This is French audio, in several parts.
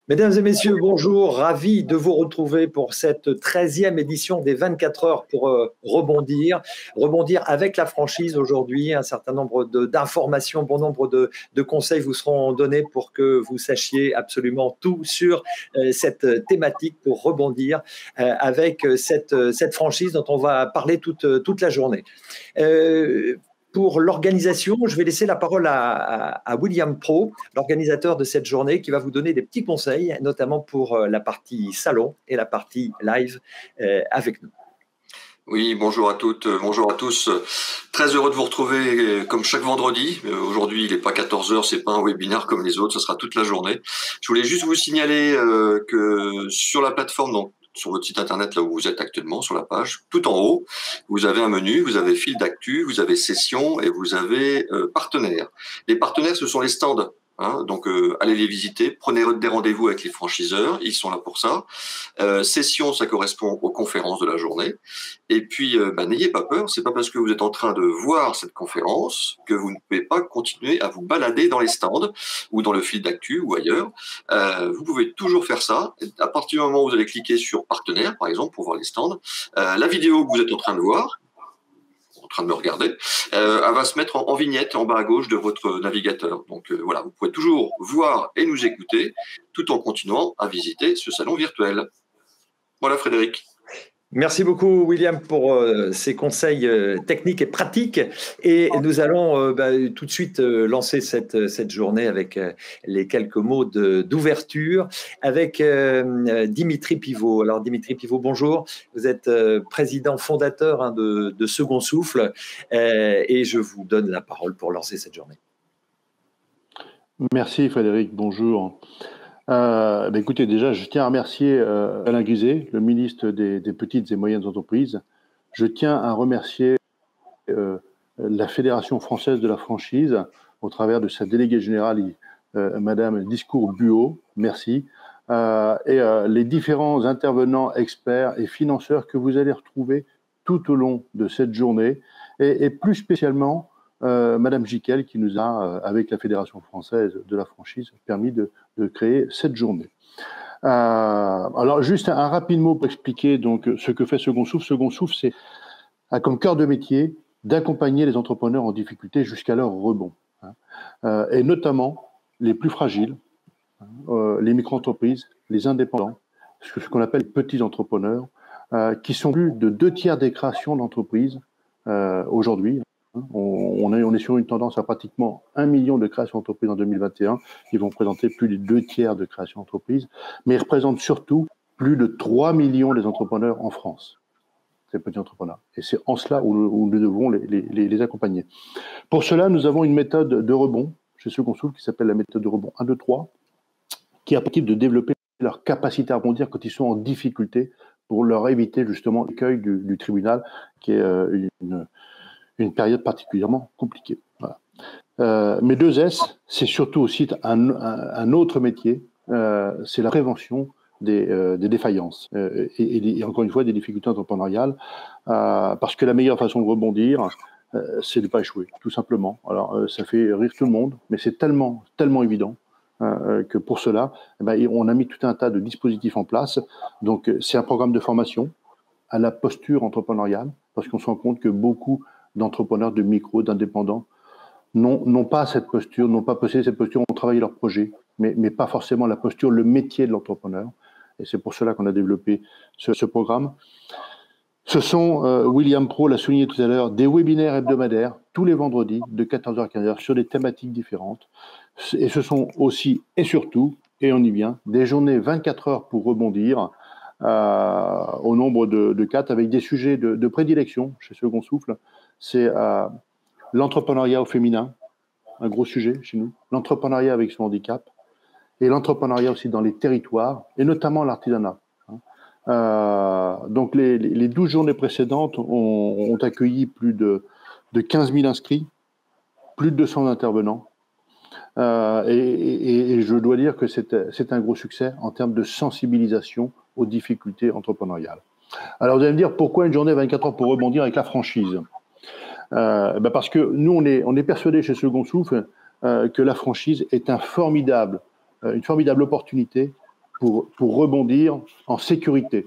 Mesdames et messieurs, bonjour. Ravi de vous retrouver pour cette 13e édition des 24 heures pour rebondir. Rebondir avec la franchise aujourd'hui. Un certain nombre d'informations, bon nombre de conseils vous seront donnés pour que vous sachiez absolument tout sur cette thématique pour rebondir avec cette franchise dont on va parler toute la journée. Pour l'organisation, je vais laisser la parole à William Pro, l'organisateur de cette journée, qui va vous donner des petits conseils, notamment pour la partie salon et la partie live avec nous. Oui, bonjour à toutes, bonjour à tous. Très heureux de vous retrouver comme chaque vendredi. Aujourd'hui, il n'est pas 14 heures, c'est pas un webinaire comme les autres, ça sera toute la journée. Je voulais juste vous signaler que sur la plateforme, donc sur votre site internet, là où vous êtes actuellement, sur la page, tout en haut, vous avez un menu, vous avez fil d'actu, vous avez session et vous avez partenaires. Les partenaires, ce sont les stands. Donc, allez les visiter, prenez des rendez-vous avec les franchiseurs, ils sont là pour ça. Session, ça correspond aux conférences de la journée. Et puis, n'ayez pas peur, c'est pas parce que vous êtes en train de voir cette conférence que vous ne pouvez pas continuer à vous balader dans les stands ou dans le fil d'actu ou ailleurs. Vous pouvez toujours faire ça. À partir du moment où vous allez cliquer sur partenaire, par exemple, pour voir les stands, la vidéo que vous êtes en train de voir, en train de me regarder, elle va se mettre en vignette en bas à gauche de votre navigateur. Donc voilà, vous pouvez toujours voir et nous écouter tout en continuant à visiter ce salon virtuel. Voilà Frédéric. Merci beaucoup, William, pour ces conseils techniques et pratiques. Et nous allons tout de suite lancer cette journée avec les quelques mots d'ouverture avec Dimitri Pivot. Alors, Dimitri Pivot, bonjour. Vous êtes président fondateur de Second Souffle et je vous donne la parole pour lancer cette journée. Merci, Frédéric. Bonjour. Écoutez, déjà, je tiens à remercier Alain Griset, le ministre des petites et moyennes entreprises. Je tiens à remercier la Fédération française de la franchise au travers de sa déléguée générale, Madame Discours-Buot. Merci. Et les différents intervenants, experts et financeurs que vous allez retrouver tout au long de cette journée et plus spécialement Madame Jiquel qui nous a, avec la Fédération française de la franchise, permis de créer cette journée. Alors, juste un rapide mot pour expliquer donc, ce que fait Second Souffle. Second Souffle, a comme cœur de métier d'accompagner les entrepreneurs en difficulté jusqu'à leur rebond. Et notamment les plus fragiles, les micro-entreprises, les indépendants, ce qu'on appelle les petits entrepreneurs, qui sont plus de 2/3 des créations d'entreprises aujourd'hui. On est sur une tendance à pratiquement 1 million de créations d'entreprises en 2021. Ils vont présenter plus de 2/3 de créations d'entreprises, mais ils représentent surtout plus de 3 millions des entrepreneurs en France, ces petits entrepreneurs. Et c'est en cela où nous devons les accompagner. Pour cela, nous avons une méthode de rebond chez Second Souffle qui s'appelle la méthode de rebond 1, 2, 3, qui a pour type de développer leur capacité à rebondir quand ils sont en difficulté pour leur éviter justement l'écueil du tribunal, qui est une période particulièrement compliquée. Voilà. Mais 2S, c'est surtout aussi un autre métier, c'est la prévention des défaillances et encore une fois des difficultés entrepreneuriales, parce que la meilleure façon de rebondir, c'est de ne pas échouer, tout simplement. Alors, ça fait rire tout le monde, mais c'est tellement évident que pour cela, on a mis tout un tas de dispositifs en place. Donc, c'est un programme de formation à la posture entrepreneuriale, parce qu'on se rend compte que beaucoup d'entrepreneurs, de micro, d'indépendants n'ont pas cette posture, n'ont pas possédé cette posture, ont travaillé leur projet, mais pas forcément la posture, le métier de l'entrepreneur. Et c'est pour cela qu'on a développé ce programme. Ce sont, William Pro l'a souligné tout à l'heure, des webinaires hebdomadaires tous les vendredis de 14h à 15h sur des thématiques différentes. Et ce sont aussi et surtout, et on y vient, des journées 24 heures pour rebondir au nombre de 4 avec des sujets de prédilection chez Second Souffle. C'est l'entrepreneuriat au féminin, un gros sujet chez nous, l'entrepreneuriat avec son handicap et l'entrepreneuriat aussi dans les territoires et notamment l'artisanat. Donc les 12 journées précédentes ont accueilli plus de 15 000 inscrits, plus de 200 intervenants et je dois dire que c'est un gros succès en termes de sensibilisation aux difficultés entrepreneuriales. Alors vous allez me dire pourquoi une journée 24 heures pour rebondir avec la franchise? Parce que nous on est persuadés chez Second Souffle que la franchise est une formidable opportunité pour rebondir en sécurité.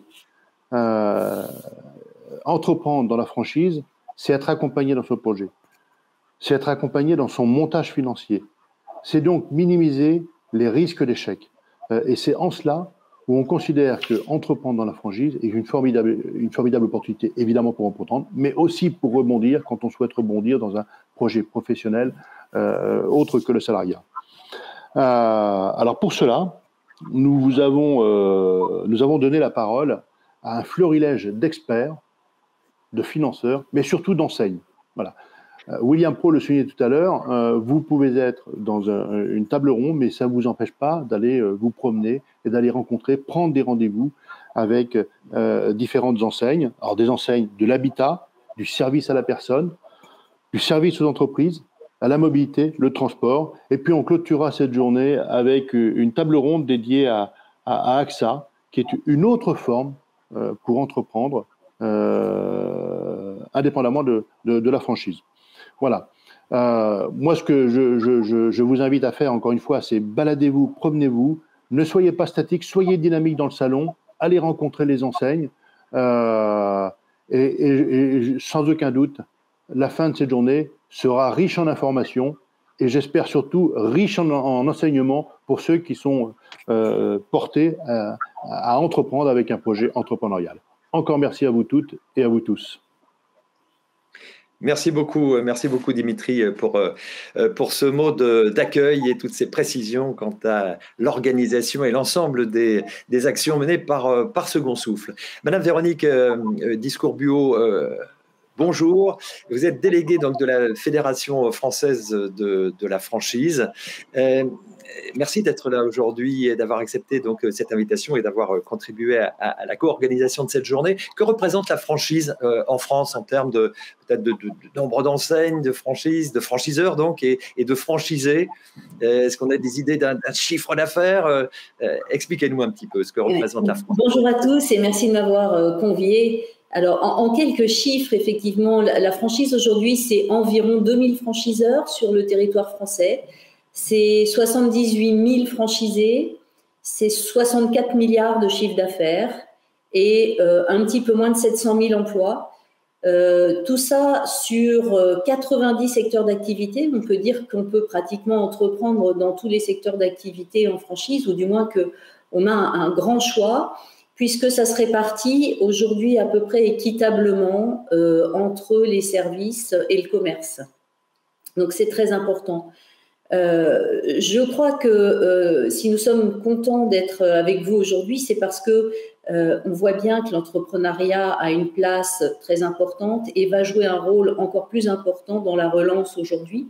Entreprendre dans la franchise, c'est être accompagné dans son projet. C'est être accompagné dans son montage financier. C'est donc minimiser les risques d'échec. Et c'est en cela où on considère qu'entreprendre dans la franchise est une formidable opportunité, évidemment pour entreprendre, mais aussi pour rebondir quand on souhaite rebondir dans un projet professionnel autre que le salariat. Alors pour cela, nous avons donné la parole à un florilège d'experts, de financeurs, mais surtout d'enseignes. Voilà. William Pro le soulignait tout à l'heure, vous pouvez être dans une table ronde, mais ça ne vous empêche pas d'aller vous promener et d'aller rencontrer, prendre des rendez-vous avec différentes enseignes. Alors des enseignes de l'habitat, du service à la personne, du service aux entreprises, à la mobilité, le transport. Et puis on clôturera cette journée avec une table ronde dédiée à AXA, qui est une autre forme pour entreprendre indépendamment de la franchise. Voilà. Moi, ce que je vous invite à faire, encore une fois, c'est baladez-vous, promenez-vous, ne soyez pas statique, soyez dynamique dans le salon, allez rencontrer les enseignes, et sans aucun doute, la fin de cette journée sera riche en informations et j'espère surtout riche en enseignements pour ceux qui sont portés à entreprendre avec un projet entrepreneurial. Encore merci à vous toutes et à vous tous. Merci beaucoup Dimitri pour ce mot d'accueil et toutes ces précisions quant à l'organisation et l'ensemble des actions menées par Second Souffle. Madame Véronique Discourbio, bonjour. Vous êtes déléguée donc de la Fédération française de la franchise. Merci d'être là aujourd'hui et d'avoir accepté donc cette invitation et d'avoir contribué à la co-organisation de cette journée. Que représente la franchise en France en termes peut-être de nombre d'enseignes, de franchises, de franchiseurs donc et de franchisés? Est-ce qu'on a des idées d'un chiffre d'affaires? Expliquez-nous un petit peu ce que représente la franchise. Bonjour à tous et merci de m'avoir convié. Alors, en quelques chiffres, effectivement, la franchise aujourd'hui, c'est environ 2000 franchiseurs sur le territoire français. C'est 78 000 franchisés, c'est 64 milliards de chiffre d'affaires et un petit peu moins de 700 000 emplois. Tout ça sur 90 secteurs d'activité. On peut dire qu'on peut pratiquement entreprendre dans tous les secteurs d'activité en franchise, ou du moins qu'on a un grand choix, puisque ça se répartit aujourd'hui à peu près équitablement entre les services et le commerce. Donc c'est très important. Je crois que si nous sommes contents d'être avec vous aujourd'hui, c'est parce que on voit bien que l'entrepreneuriat a une place très importante et va jouer un rôle encore plus important dans la relance aujourd'hui.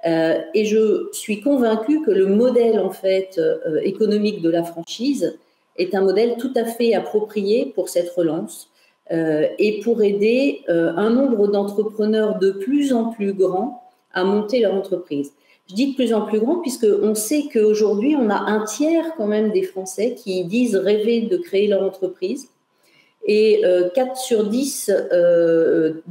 Et je suis convaincue que le modèle en fait économique de la franchise est un modèle tout à fait approprié pour cette relance et pour aider un nombre d'entrepreneurs de plus en plus grands à monter leur entreprise. Je dis de plus en plus grand puisqu'on sait qu'aujourd'hui, on a un tiers quand même des Français qui disent rêver de créer leur entreprise et 4 sur 10 de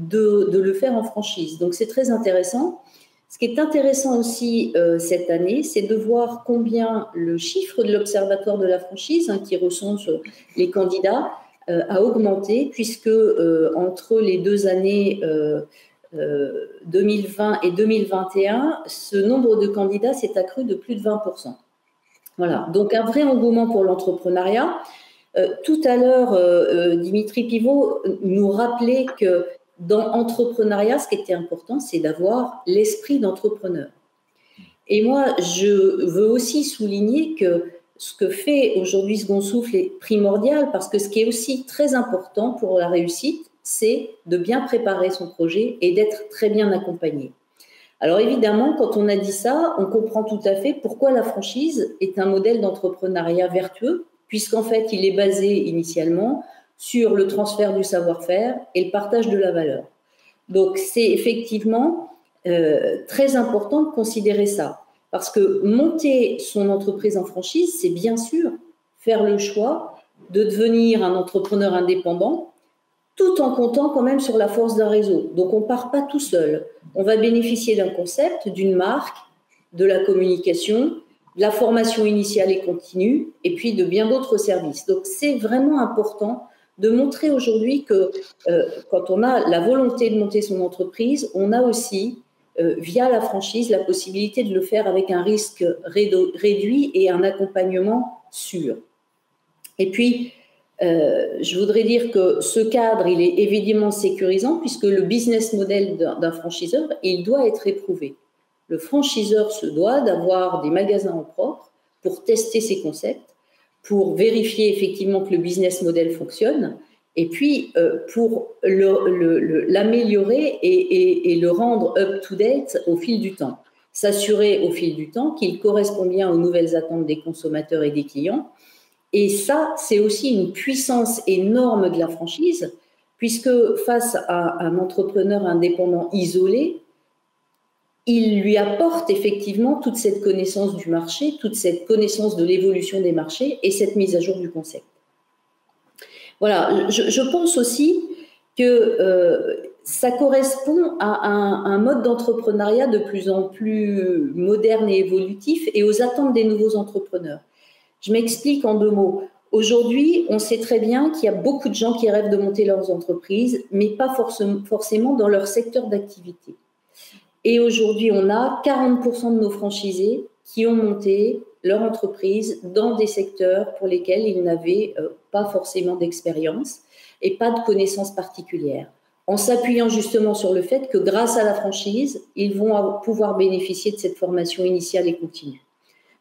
le faire en franchise. Donc, c'est très intéressant. Ce qui est intéressant aussi cette année, c'est de voir combien le chiffre de l'Observatoire de la franchise, qui recense les candidats, a augmenté puisque entre les 2 années 2020 et 2021, ce nombre de candidats s'est accru de plus de 20%. Voilà, donc un vrai engouement pour l'entrepreneuriat. Tout à l'heure, Dimitri Pivot nous rappelait que dans l'entrepreneuriat, ce qui était important, c'est d'avoir l'esprit d'entrepreneur. Et moi, je veux aussi souligner que ce que fait aujourd'hui Second Souffle est primordial parce que ce qui est aussi très important pour la réussite, c'est de bien préparer son projet et d'être très bien accompagné. Alors évidemment, quand on a dit ça, on comprend tout à fait pourquoi la franchise est un modèle d'entrepreneuriat vertueux, puisqu'en fait, il est basé initialement sur le transfert du savoir-faire et le partage de la valeur. Donc c'est effectivement très important de considérer ça, parce que monter son entreprise en franchise, c'est bien sûr faire le choix de devenir un entrepreneur indépendant, tout en comptant quand même sur la force d'un réseau. Donc, on ne part pas tout seul. On va bénéficier d'un concept, d'une marque, de la communication, de la formation initiale et continue, et puis de bien d'autres services. Donc, c'est vraiment important de montrer aujourd'hui que quand on a la volonté de monter son entreprise, on a aussi, via la franchise, la possibilité de le faire avec un risque réduit et un accompagnement sûr. Et puis, je voudrais dire que ce cadre, il est évidemment sécurisant puisque le business model d'un franchiseur, il doit être éprouvé. Le franchiseur se doit d'avoir des magasins en propre pour tester ses concepts, pour vérifier effectivement que le business model fonctionne et puis pour l'améliorer et le rendre up-to-date au fil du temps. S'assurer au fil du temps qu'il correspond bien aux nouvelles attentes des consommateurs et des clients. Et ça, c'est aussi une puissance énorme de la franchise, puisque face à un entrepreneur indépendant isolé, il lui apporte effectivement toute cette connaissance du marché, toute cette connaissance de l'évolution des marchés et cette mise à jour du concept. Voilà, je pense aussi que ça correspond à un mode d'entrepreneuriat de plus en plus moderne et évolutif et aux attentes des nouveaux entrepreneurs. Je m'explique en 2 mots. Aujourd'hui, on sait très bien qu'il y a beaucoup de gens qui rêvent de monter leurs entreprises, mais pas forcément dans leur secteur d'activité. Et aujourd'hui, on a 40% de nos franchisés qui ont monté leur entreprise dans des secteurs pour lesquels ils n'avaient pas forcément d'expérience et pas de connaissances particulières, en s'appuyant justement sur le fait que grâce à la franchise, ils vont pouvoir bénéficier de cette formation initiale et continue.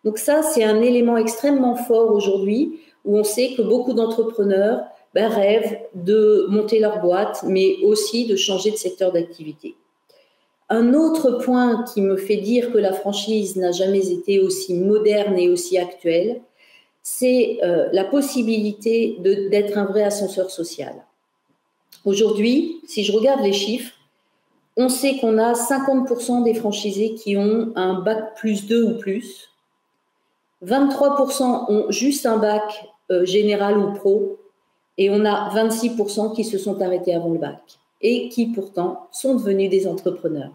Donc ça, c'est un élément extrêmement fort aujourd'hui où on sait que beaucoup d'entrepreneurs rêvent de monter leur boîte, mais aussi de changer de secteur d'activité. Un autre point qui me fait dire que la franchise n'a jamais été aussi moderne et aussi actuelle, c'est la possibilité d'être un vrai ascenseur social. Aujourd'hui, si je regarde les chiffres, on sait qu'on a 50% des franchisés qui ont un bac +2 ou plus, 23% ont juste un bac général ou pro, et on a 26% qui se sont arrêtés avant le bac et qui pourtant sont devenus des entrepreneurs.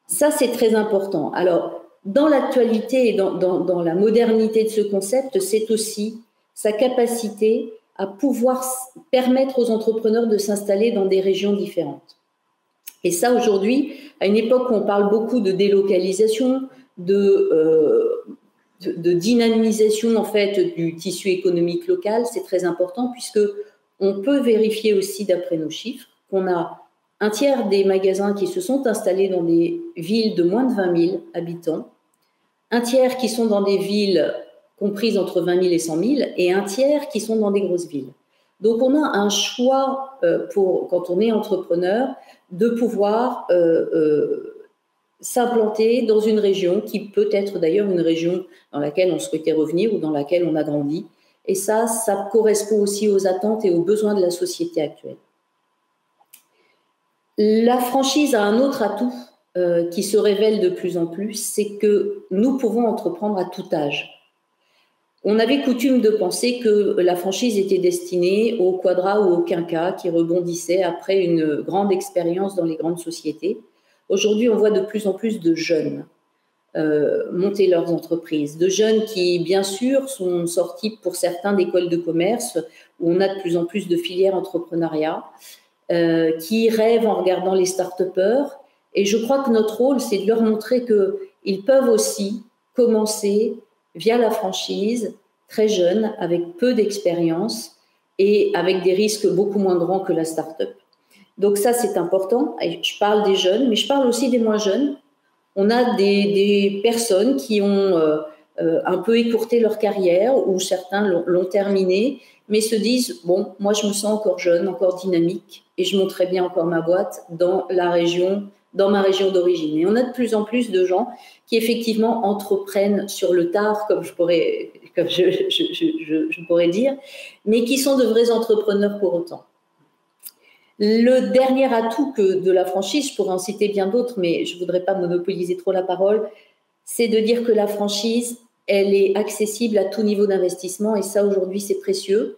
Ça, c'est très important. Alors, dans l'actualité et dans la modernité de ce concept, c'est aussi sa capacité à pouvoir permettre aux entrepreneurs de s'installer dans des régions différentes. Et ça, aujourd'hui, à une époque où on parle beaucoup de délocalisation, de dynamisation en fait du tissu économique local, c'est très important puisque on peut vérifier aussi d'après nos chiffres qu'on a un tiers des magasins qui se sont installés dans des villes de moins de 20 000 habitants, un tiers qui sont dans des villes comprises entre 20 000 et 100 000 et un tiers qui sont dans des grosses villes. Donc on a un choix quand on est entrepreneur de pouvoir s'implanter dans une région qui peut être d'ailleurs une région dans laquelle on souhaitait revenir ou dans laquelle on a grandi. Et ça correspond aussi aux attentes et aux besoins de la société actuelle. La franchise a un autre atout qui se révèle de plus en plus, c'est que nous pouvons entreprendre à tout âge. On avait coutume de penser que la franchise était destinée aux quadras ou aux quinquas qui rebondissaient après une grande expérience dans les grandes sociétés. Aujourd'hui, on voit de plus en plus de jeunes monter leurs entreprises, de jeunes qui, bien sûr, sont sortis pour certains d'écoles de commerce, où on a de plus en plus de filières entrepreneuriat, qui rêvent en regardant les start-upers. Et je crois que notre rôle, c'est de leur montrer qu'ils peuvent aussi commencer via la franchise, très jeunes, avec peu d'expérience et avec des risques beaucoup moins grands que la start-up. Donc ça, c'est important. Et je parle des jeunes, mais je parle aussi des moins jeunes. On a des personnes qui ont un peu écourté leur carrière, ou certains l'ont terminée, mais se disent, bon, moi je me sens encore jeune, encore dynamique, et je monterai bien encore ma boîte dans ma région d'origine. Et on a de plus en plus de gens qui effectivement entreprennent sur le tard, comme je pourrais dire, mais qui sont de vrais entrepreneurs pour autant. Le dernier atout de la franchise, je pourrais en citer bien d'autres, mais je ne voudrais pas monopoliser trop la parole, c'est de dire que la franchise, elle est accessible à tout niveau d'investissement, et ça aujourd'hui c'est précieux.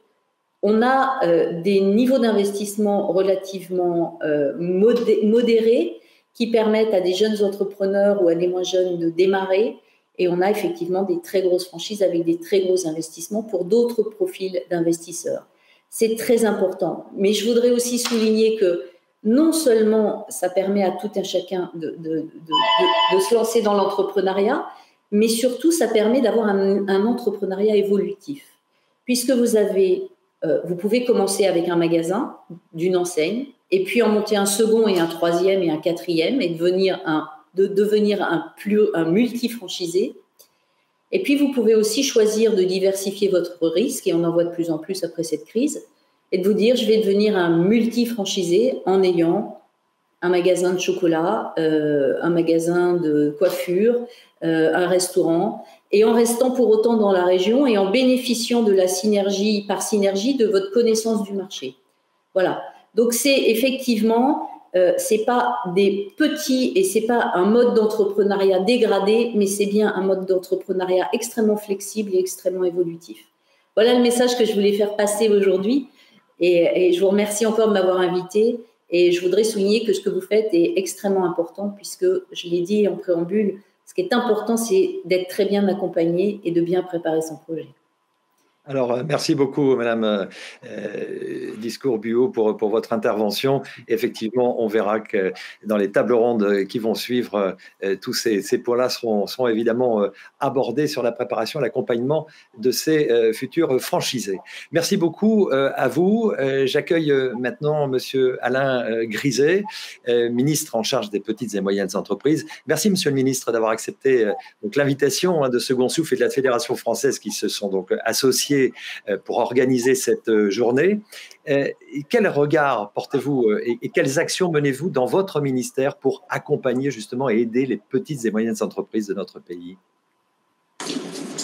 On a des niveaux d'investissement relativement modérés qui permettent à des jeunes entrepreneurs ou à des moins jeunes de démarrer Et on a effectivement des très grosses franchises avec des très gros investissements pour d'autres profils d'investisseurs. C'est très important. Mais je voudrais aussi souligner que non seulement ça permet à tout un chacun de se lancer dans l'entrepreneuriat, mais surtout ça permet d'avoir un entrepreneuriat évolutif. Puisque vous pouvez commencer avec un magasin d'une enseigne, et puis en monter un second et un troisième et un quatrième, et devenir un multi-franchisé. Et puis, vous pouvez aussi choisir de diversifier votre risque, et on en voit de plus en plus après cette crise, et de vous dire, je vais devenir un multi-franchisé en ayant un magasin de chocolat, un magasin de coiffure, un restaurant, et en restant pour autant dans la région et en bénéficiant de la synergie, par synergie, de votre connaissance du marché. Voilà. Donc, c'est effectivement... c'est pas des petits et c'est pas un mode d'entrepreneuriat dégradé, mais c'est bien un mode d'entrepreneuriat extrêmement flexible et extrêmement évolutif. Voilà le message que je voulais faire passer aujourd'hui et je vous remercie encore de m'avoir invité et je voudrais souligner que ce que vous faites est extrêmement important puisque, je l'ai dit en préambule, ce qui est important, c'est d'être très bien accompagné et de bien préparer son projet. Alors, merci beaucoup, Madame Discours-Buot, pour votre intervention. Effectivement, on verra que dans les tables rondes qui vont suivre, tous ces points-là seront évidemment abordés sur la préparation, l'accompagnement de ces futurs franchisés. Merci beaucoup à vous. J'accueille maintenant Monsieur Alain Griset, ministre en charge des petites et moyennes entreprises. Merci, Monsieur le ministre, d'avoir accepté donc l'invitation de Second Souffle et de la Fédération française qui se sont donc associés pour organiser cette journée. Quel regard portez-vous et quelles actions menez-vous dans votre ministère pour accompagner justement et aider les petites et moyennes entreprises de notre pays?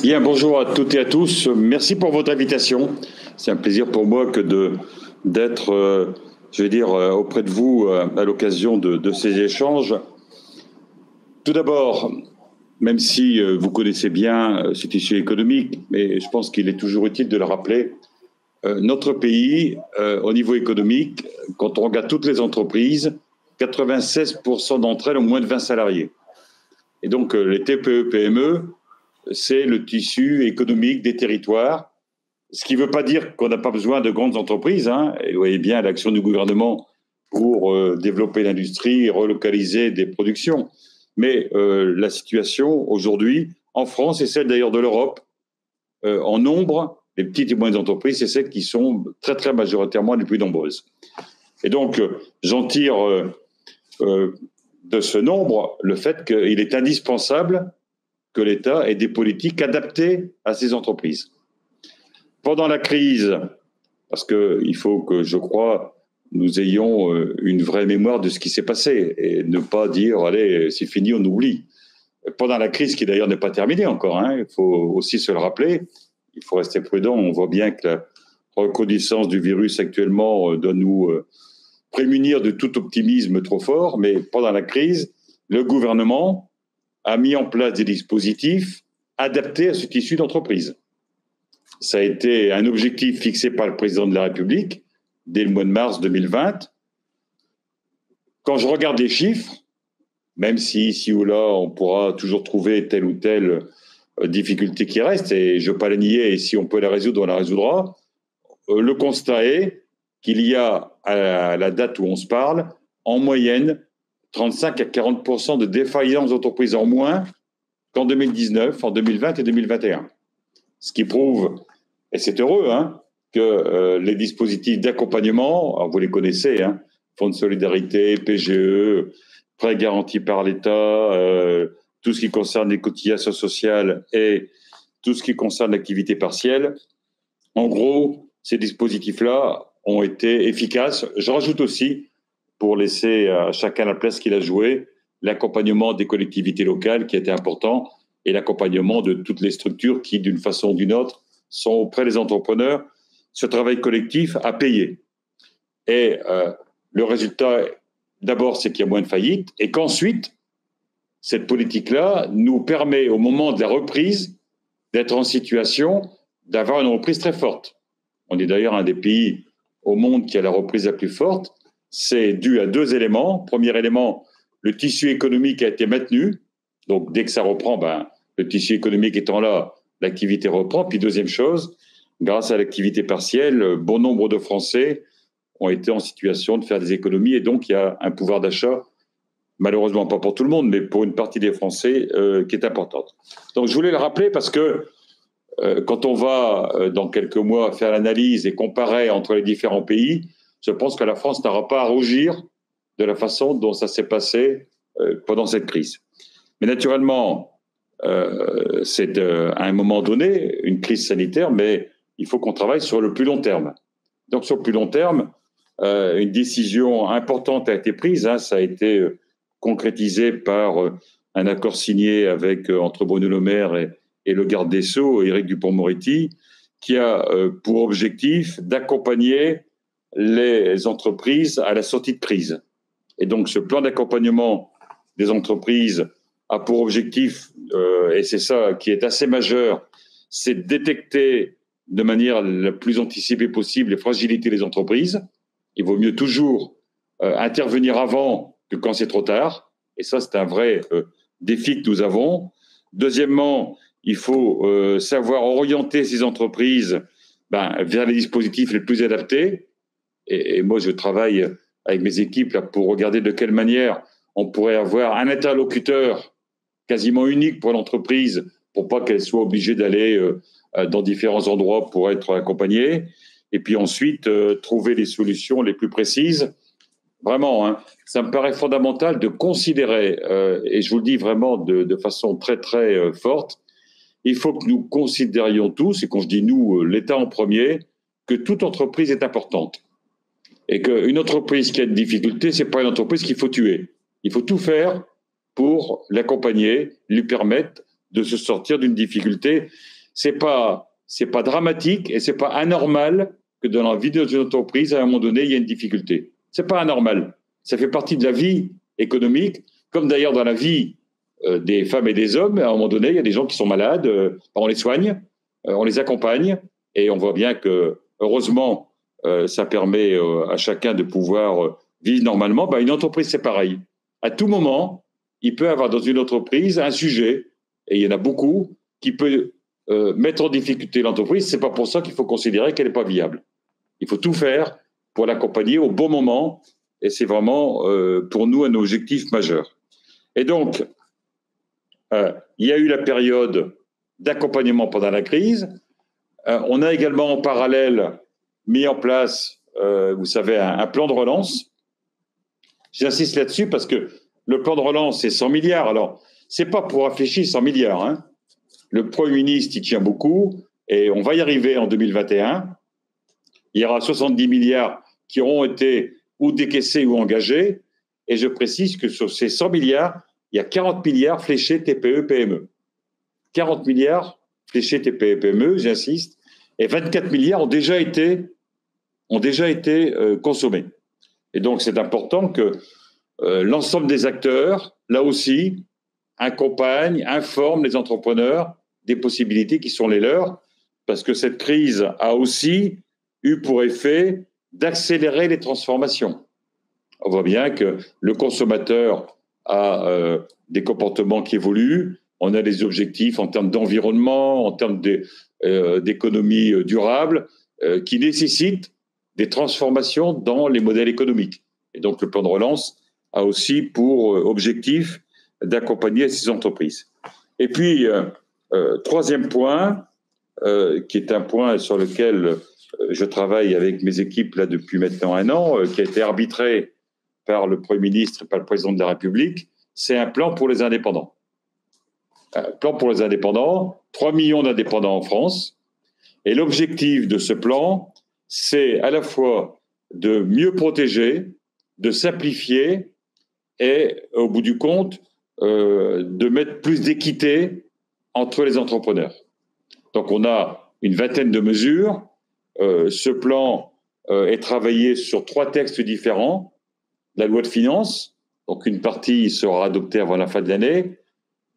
Bien, bonjour à toutes et à tous. Merci pour votre invitation. C'est un plaisir pour moi que d'être, auprès de vous à l'occasion de ces échanges. Tout d'abord, même si vous connaissez bien ce tissu économique, mais je pense qu'il est toujours utile de le rappeler, notre pays, au niveau économique, quand on regarde toutes les entreprises, 96% d'entre elles ont moins de 20 salariés. Et donc, les TPE-PME, c'est le tissu économique des territoires, ce qui ne veut pas dire qu'on n'a pas besoin de grandes entreprises. Et vous voyez bien l'action du gouvernement pour développer l'industrie et relocaliser des productions. Mais la situation aujourd'hui, en France et celle d'ailleurs de l'Europe, en nombre, les petites et moyennes entreprises, c'est celles qui sont très, très majoritairement les plus nombreuses. Et donc, j'en tire de ce nombre le fait qu'il est indispensable que l'État ait des politiques adaptées à ces entreprises. Pendant la crise, parce qu'il faut que, je crois, nous ayons une vraie mémoire de ce qui s'est passé et ne pas dire, allez, c'est fini, on oublie. Pendant la crise, qui d'ailleurs n'est pas terminée encore, il faut aussi se le rappeler, il faut rester prudent. On voit bien que la recrudescence du virus actuellement doit nous prémunir de tout optimisme trop fort, mais pendant la crise, le gouvernement a mis en place des dispositifs adaptés à ce tissu d'entreprise. Ça a été un objectif fixé par le président de la République dès le mois de mars 2020. Quand je regarde les chiffres, même si ici ou là, on pourra toujours trouver telle ou telle difficulté qui reste, et je ne veux pas la nier, et si on peut la résoudre, on la résoudra, le constat est qu'il y a, à la date où on se parle, en moyenne, 35 à 40% de défaillances d'entreprises en moins qu'en 2019, en 2020 et 2021. Ce qui prouve, et c'est heureux, que les dispositifs d'accompagnement, vous les connaissez, Fonds de solidarité, PGE, prêts garantis par l'État, tout ce qui concerne les cotisations sociales et tout ce qui concerne l'activité partielle. En gros, ces dispositifs-là ont été efficaces. Je rajoute aussi, pour laisser à chacun la place qu'il a jouée, l'accompagnement des collectivités locales qui était important et l'accompagnement de toutes les structures qui, d'une façon ou d'une autre, sont auprès des entrepreneurs. Ce travail collectif a payé. Et le résultat, d'abord, c'est qu'il y a moins de faillites et qu'ensuite, cette politique-là nous permet, au moment de la reprise, d'être en situation d'avoir une reprise très forte. On est d'ailleurs un des pays au monde qui a la reprise la plus forte. C'est dû à deux éléments. Premier élément, le tissu économique a été maintenu. Donc, dès que ça reprend, le tissu économique étant là, l'activité reprend. Puis deuxième chose, grâce à l'activité partielle, bon nombre de Français ont été en situation de faire des économies et donc il y a un pouvoir d'achat, malheureusement pas pour tout le monde, mais pour une partie des Français qui est importante. Donc je voulais le rappeler parce que quand on va dans quelques mois faire l'analyse et comparer entre les différents pays, je pense que la France n'aura pas à rougir de la façon dont ça s'est passé pendant cette crise. Mais naturellement, c'est à un moment donné une crise sanitaire, mais il faut qu'on travaille sur le plus long terme. Donc sur le plus long terme, une décision importante a été prise, hein, ça a été concrétisé par un accord signé entre Bruno Le Maire et le garde des Sceaux, Éric Dupond-Moretti, qui a pour objectif d'accompagner les entreprises à la sortie de crise. Et donc ce plan d'accompagnement des entreprises a pour objectif, et c'est ça qui est assez majeur, c'est de détecter de manière la plus anticipée possible les fragilités des entreprises. Il vaut mieux toujours intervenir avant que quand c'est trop tard. Et ça, c'est un vrai défi que nous avons. Deuxièmement, il faut savoir orienter ces entreprises vers les dispositifs les plus adaptés. Et moi, je travaille avec mes équipes là, pour regarder de quelle manière on pourrait avoir un interlocuteur quasiment unique pour l'entreprise, pour pas qu'elle soit obligée d'aller dans différents endroits pour être accompagnée. Et puis ensuite, trouver les solutions les plus précises. Vraiment, hein, ça me paraît fondamental de considérer, et je vous le dis vraiment de façon très, très forte, il faut que nous considérions tous, et quand je dis nous, l'État en premier, que toute entreprise est importante. Et qu'une entreprise qui a une difficulté, c'est pas une entreprise qu'il faut tuer. Il faut tout faire pour l'accompagner, lui permettre de se sortir d'une difficulté. C'est pas dramatique et c'est pas anormal que dans la vie d'une entreprise, à un moment donné, il y ait une difficulté. C'est pas anormal. Ça fait partie de la vie économique, comme d'ailleurs dans la vie des femmes et des hommes. À un moment donné, il y a des gens qui sont malades, on les soigne, on les accompagne, et on voit bien que, heureusement, ça permet à chacun de pouvoir vivre normalement. Une entreprise, c'est pareil. À tout moment, il peut y avoir dans une entreprise un sujet, et il y en a beaucoup, qui peut mettre en difficulté l'entreprise. C'est pas pour ça qu'il faut considérer qu'elle n'est pas viable. Il faut tout faire pour l'accompagner au bon moment, et c'est vraiment pour nous un objectif majeur. Et donc, il y a eu la période d'accompagnement pendant la crise. On a également en parallèle mis en place, vous savez, un plan de relance. J'insiste là-dessus parce que le plan de relance, c'est 100 milliards. Alors, c'est pas pour afficher 100 milliards. Hein. Le Premier ministre y tient beaucoup et on va y arriver en 2021. Il y aura 70 milliards qui auront été ou décaissés ou engagés. Et je précise que sur ces 100 milliards, il y a 40 milliards fléchés TPE-PME. 40 milliards fléchés TPE-PME, j'insiste. Et 24 milliards ont déjà été consommés. Et donc, c'est important que l'ensemble des acteurs, là aussi, accompagnent, informent les entrepreneurs des possibilités qui sont les leurs, parce que cette crise a aussi eu pour effet d'accélérer les transformations. On voit bien que le consommateur a des comportements qui évoluent, on a des objectifs en termes d'environnement, en termes d'économie durable, qui nécessitent des transformations dans les modèles économiques. Et donc le plan de relance a aussi pour objectif d'accompagner ces entreprises. Et puis, troisième point, qui est un point sur lequel je travaille avec mes équipes là depuis maintenant 1 an, qui a été arbitré par le Premier ministre et par le Président de la République, c'est un plan pour les indépendants. Un plan pour les indépendants, 3 millions d'indépendants en France. Et l'objectif de ce plan, c'est à la fois de mieux protéger, de simplifier et, au bout du compte, de mettre plus d'équité entre les entrepreneurs. Donc, on a une vingtaine de mesures. Ce plan est travaillé sur 3 textes différents. La loi de finances, donc une partie sera adoptée avant la fin de l'année.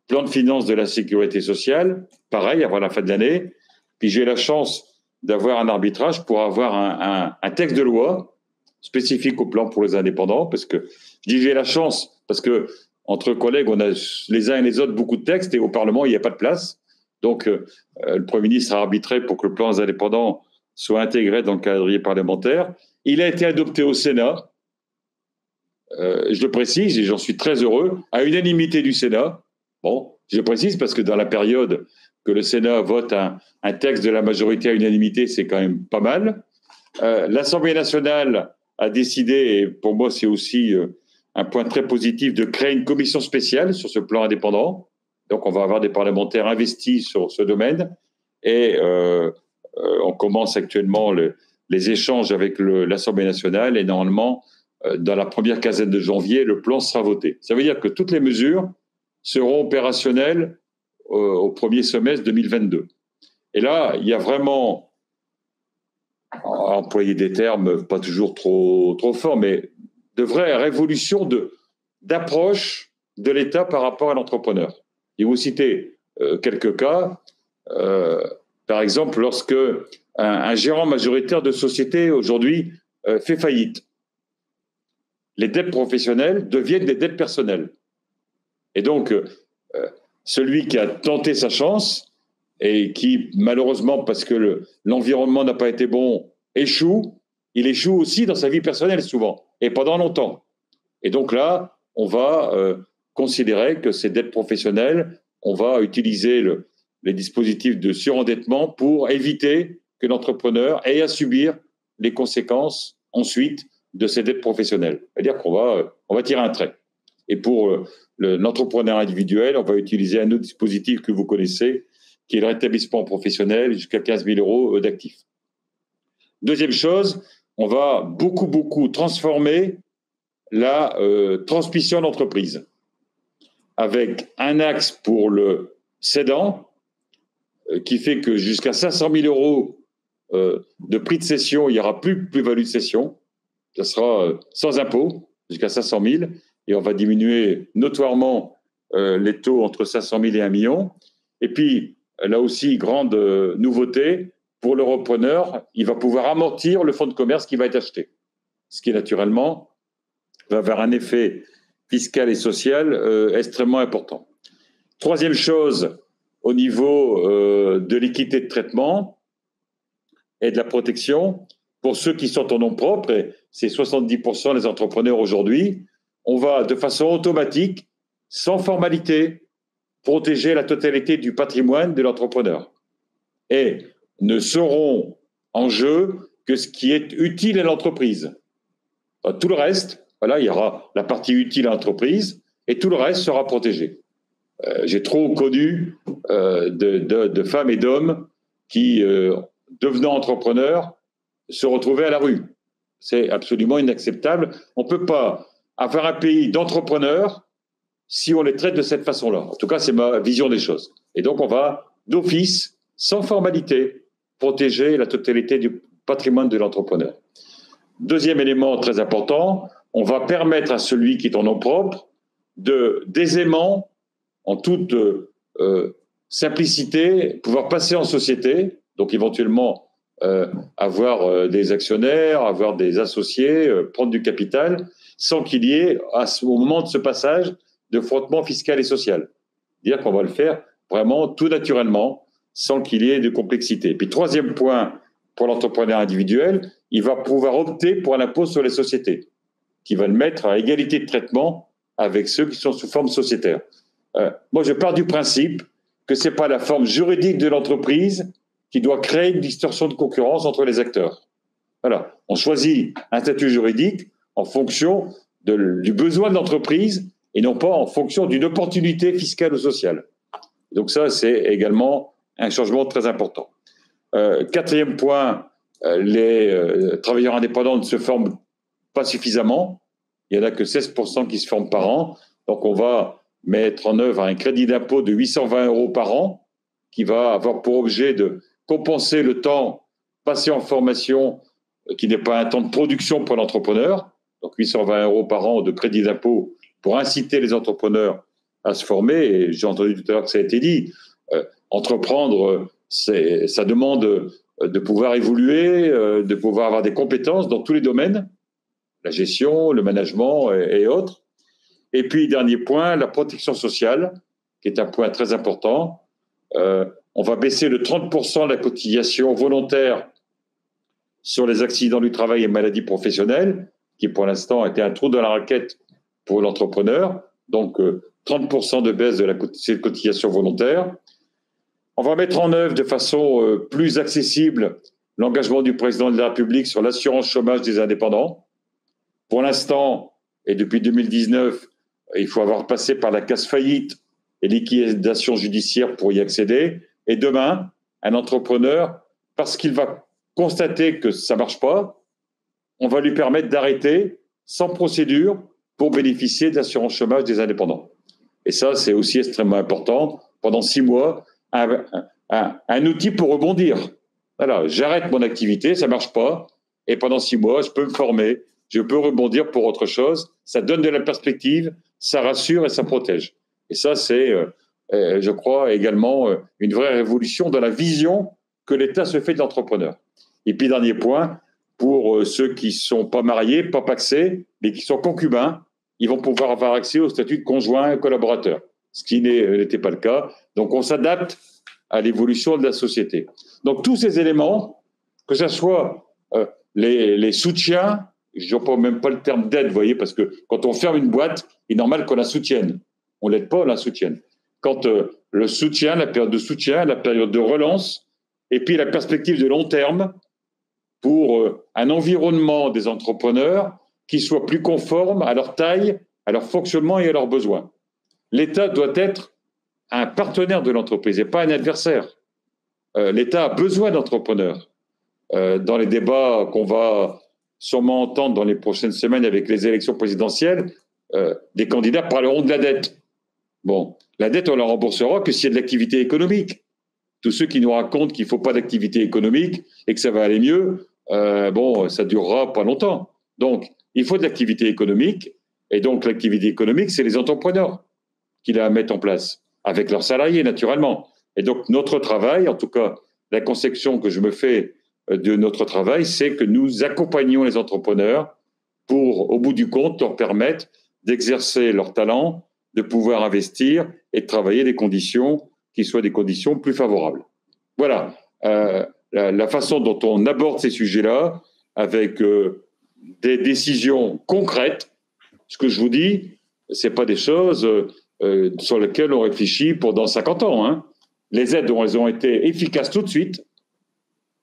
Plan de finances de la sécurité sociale, pareil, avant la fin de l'année. Puis j'ai la chance d'avoir un arbitrage pour avoir un texte de loi spécifique au plan pour les indépendants, parce que je dis j'ai la chance, parce que entre collègues, on a les uns et les autres beaucoup de textes et au Parlement, il n'y a pas de place. Donc, le Premier ministre a arbitré pour que le plan des indépendants soit intégré dans le calendrier parlementaire. Il a été adopté au Sénat, je le précise et j'en suis très heureux, à unanimité du Sénat. Bon, je le précise parce que dans la période que le Sénat vote un texte de la majorité à unanimité, c'est quand même pas mal. L'Assemblée nationale a décidé, et pour moi c'est aussi un point très positif, de créer une commission spéciale sur ce plan indépendant. Donc on va avoir des parlementaires investis sur ce domaine et on commence actuellement les échanges avec l'Assemblée nationale et normalement dans la première quinzaine de janvier, le plan sera voté. Ça veut dire que toutes les mesures seront opérationnelles au premier semestre 2022. Et là, il y a vraiment, à employer des termes pas toujours trop forts, mais de vraies révolutions d'approche de l'État par rapport à l'entrepreneur. Je vais vous citer quelques cas. Par exemple, lorsque un gérant majoritaire de société aujourd'hui fait faillite, les dettes professionnelles deviennent des dettes personnelles. Et donc, celui qui a tenté sa chance et qui, malheureusement, parce que l'environnement n'a pas été bon, échoue, il échoue aussi dans sa vie personnelle souvent, et pendant longtemps. Et donc là, on va considérer que ces dettes professionnelles, on va utiliser les dispositifs de surendettement pour éviter que l'entrepreneur ait à subir les conséquences ensuite de ces dettes professionnelles. C'est-à-dire qu'on va tirer un trait. Et pour l'entrepreneur individuel, on va utiliser un autre dispositif que vous connaissez, qui est le rétablissement professionnel jusqu'à 15 000 euros d'actifs. Deuxième chose, on va beaucoup transformer la transmission d'entreprise avec un axe pour le cédant qui fait que jusqu'à 500 000 euros de prix de cession, il n'y aura plus de plus-value de cession. Ça sera sans impôt jusqu'à 500 000 et on va diminuer notoirement les taux entre 500 000 et 1 million. Et puis, là aussi, grande nouveauté, pour le repreneur, il va pouvoir amortir le fonds de commerce qui va être acheté. Ce qui, naturellement, va avoir un effet fiscal et social extrêmement important. Troisième chose, au niveau de l'équité de traitement et de la protection, pour ceux qui sont en nom propre, et c'est 70% des entrepreneurs aujourd'hui, on va de façon automatique, sans formalité, protéger la totalité du patrimoine de l'entrepreneur. Et ne seront en jeu que ce qui est utile à l'entreprise. Tout le reste, voilà, il y aura la partie utile à l'entreprise et tout le reste sera protégé. J'ai trop connu de femmes et d'hommes qui, devenant entrepreneurs, se retrouvaient à la rue. C'est absolument inacceptable. On ne peut pas avoir un pays d'entrepreneurs si on les traite de cette façon-là. En tout cas, c'est ma vision des choses. Et donc, on va, d'office, sans formalité, protéger la totalité du patrimoine de l'entrepreneur. Deuxième élément très important, on va permettre à celui qui est en nom propre d'aisément, en toute simplicité, pouvoir passer en société, donc éventuellement avoir des actionnaires, avoir des associés, prendre du capital, sans qu'il y ait, au moment de ce passage, de frottement fiscal et social. C'est-à-dire qu'on va le faire vraiment tout naturellement, sans qu'il y ait de complexité. Puis troisième point, pour l'entrepreneur individuel, il va pouvoir opter pour un impôt sur les sociétés, qui va le mettre à égalité de traitement avec ceux qui sont sous forme sociétaire. Moi, je pars du principe que ce n'est pas la forme juridique de l'entreprise qui doit créer une distorsion de concurrence entre les acteurs. Voilà. On choisit un statut juridique en fonction du besoin de l'entreprise et non pas en fonction d'une opportunité fiscale ou sociale. Donc ça, c'est également un changement très important. Quatrième point, les travailleurs indépendants ne se forment pas suffisamment. Il n'y en a que 16% qui se forment par an. Donc on va mettre en œuvre un crédit d'impôt de 820 € par an qui va avoir pour objet de compenser le temps passé en formation qui n'est pas un temps de production pour l'entrepreneur. Donc 820 € par an de crédit d'impôt pour inciter les entrepreneurs à se former. Et j'ai entendu tout à l'heure que ça a été dit. Entreprendre, ça demande de pouvoir évoluer, de pouvoir avoir des compétences dans tous les domaines, la gestion, le management et autres. Et puis, dernier point, la protection sociale, qui est un point très important. On va baisser de 30% la cotisation volontaire sur les accidents du travail et maladies professionnelles, qui pour l'instant était un trou dans la raquette pour l'entrepreneur. Donc, 30% de baisse de cette cotisation volontaire. On va mettre en œuvre de façon plus accessible l'engagement du président de la République sur l'assurance chômage des indépendants. Pour l'instant, et depuis 2019, il faut avoir passé par la case faillite et liquidation judiciaire pour y accéder. Et demain, un entrepreneur, parce qu'il va constater que ça ne marche pas, on va lui permettre d'arrêter sans procédure pour bénéficier de l'assurance chômage des indépendants. Et ça, c'est aussi extrêmement important. Pendant 6 mois, un outil pour rebondir. Voilà, j'arrête mon activité, ça ne marche pas, et pendant 6 mois, je peux me former, je peux rebondir pour autre chose. Ça donne de la perspective, ça rassure et ça protège. Et ça, c'est, je crois, également une vraie révolution dans la vision que l'État se fait de l'entrepreneur. Et puis, dernier point, pour ceux qui ne sont pas mariés, pas pacsés, mais qui sont concubins, ils vont pouvoir avoir accès au statut de conjoint et collaborateur, ce qui n'était pas le cas. Donc, on s'adapte à l'évolution de la société. Donc, tous ces éléments, que ce soit les soutiens, je n'emploie même pas le terme d'aide, vous voyez, parce que quand on ferme une boîte, il est normal qu'on la soutienne. On ne l'aide pas, on la soutienne. Quand le soutien, la période de soutien, la période de relance, et puis la perspective de long terme pour un environnement des entrepreneurs qui soit plus conforme à leur taille, à leur fonctionnement et à leurs besoins. L'État doit être un partenaire de l'entreprise et pas un adversaire. L'État a besoin d'entrepreneurs. Dans les débats qu'on va sûrement entendre dans les prochaines semaines avec les élections présidentielles, des candidats parleront de la dette. Bon, la dette, on la remboursera que s'il y a de l'activité économique. Tous ceux qui nous racontent qu'il ne faut pas d'activité économique et que ça va aller mieux, ça durera pas longtemps. Donc, il faut de l'activité économique. Et donc, l'activité économique, c'est les entrepreneurs qui la mettent en place, avec leurs salariés, naturellement. Et donc, notre travail, en tout cas, la conception que je me fais de notre travail, c'est que nous accompagnons les entrepreneurs pour, au bout du compte, leur permettre d'exercer leur talent, de pouvoir investir et de travailler des conditions qui soient des conditions plus favorables. Voilà la façon dont on aborde ces sujets-là, avec des décisions concrètes. Ce que je vous dis, ce n'est pas des choses sur lesquelles on réfléchit pendant 50 ans. Hein. Les aides, elles ont été efficaces tout de suite.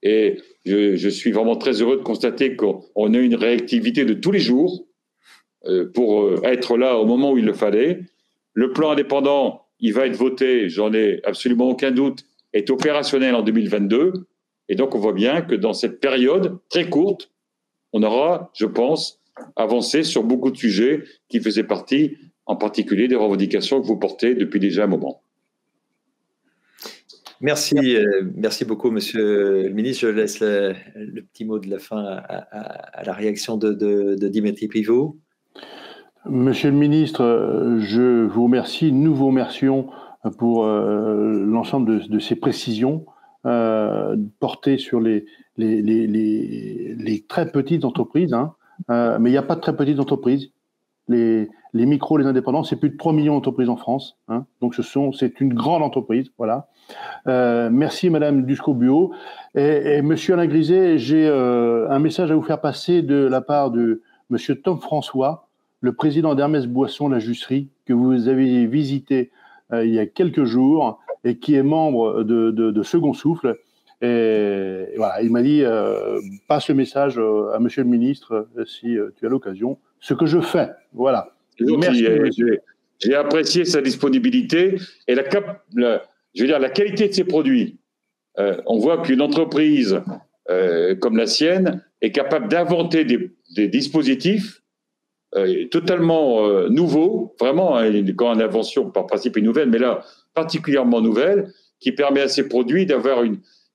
Et je suis vraiment très heureux de constater qu'on a une réactivité de tous les jours pour être là au moment où il le fallait. Le plan indépendant, il va être voté, j'en ai absolument aucun doute, est opérationnel en 2022. Et donc, on voit bien que dans cette période très courte, on aura, je pense, avancé sur beaucoup de sujets qui faisaient partie, en particulier, des revendications que vous portez depuis déjà un moment. Merci beaucoup, Monsieur le ministre. Je laisse le petit mot de la fin à la réaction de Dimitri Pivot. Monsieur le ministre, je vous remercie. Nous vous remercions pour l'ensemble de ces précisions portées sur les très petites entreprises. Hein. Mais il n'y a pas de très petites entreprises. Les micros, les indépendants, c'est plus de 3 millions d'entreprises en France. Hein. Donc, c'est une grande entreprise. Voilà. Merci, Madame Duscobuot. Et Monsieur Alain Griset, j'ai un message à vous faire passer de la part de Monsieur Tom François, le président d'Hermès Boisson, la Jusserie, que vous avez visité il y a quelques jours et qui est membre de Second Souffle. Et voilà, il m'a dit passe le message à Monsieur le ministre si tu as l'occasion. Ce que je fais, voilà. Merci. J'ai apprécié sa disponibilité et la qualité de ses produits. On voit qu'une entreprise comme la sienne est capable d'inventer des dispositifs totalement nouveaux, vraiment, quand une invention par principe est nouvelle, mais là particulièrement nouvelle, qui permet à ces produits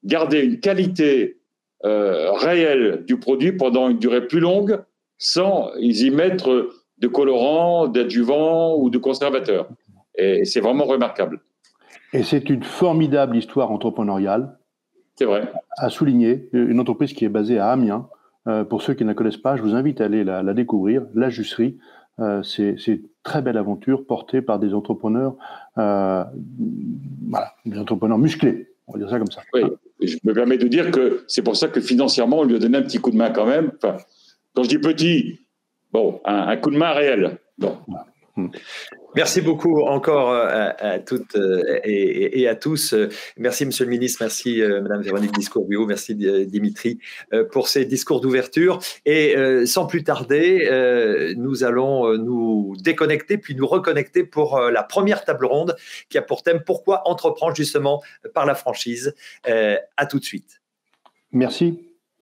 garder une qualité réelle du produit pendant une durée plus longue, sans y mettre de colorants, d'adjuvants ou de conservateurs. Et c'est vraiment remarquable. Et c'est une formidable histoire entrepreneuriale. C'est vrai. À souligner, une entreprise qui est basée à Amiens. Pour ceux qui ne la connaissent pas, je vous invite à aller la découvrir, la Jusserie. c'est une très belle aventure portée par des entrepreneurs, voilà, des entrepreneurs musclés, on va dire ça comme ça. Oui, et je me permets de dire que c'est pour ça que financièrement, on lui a donné un petit coup de main quand même. Enfin, quand je dis petit, bon, un coup de main réel. Bon. Voilà. Merci beaucoup encore à toutes et à tous. Merci Monsieur le Ministre, merci Madame Véronique Discourbio, merci Dimitri pour ces discours d'ouverture. Et sans plus tarder, nous allons nous déconnecter puis nous reconnecter pour la première table ronde qui a pour thème « Pourquoi entreprendre justement par la franchise ?» À tout de suite. Merci.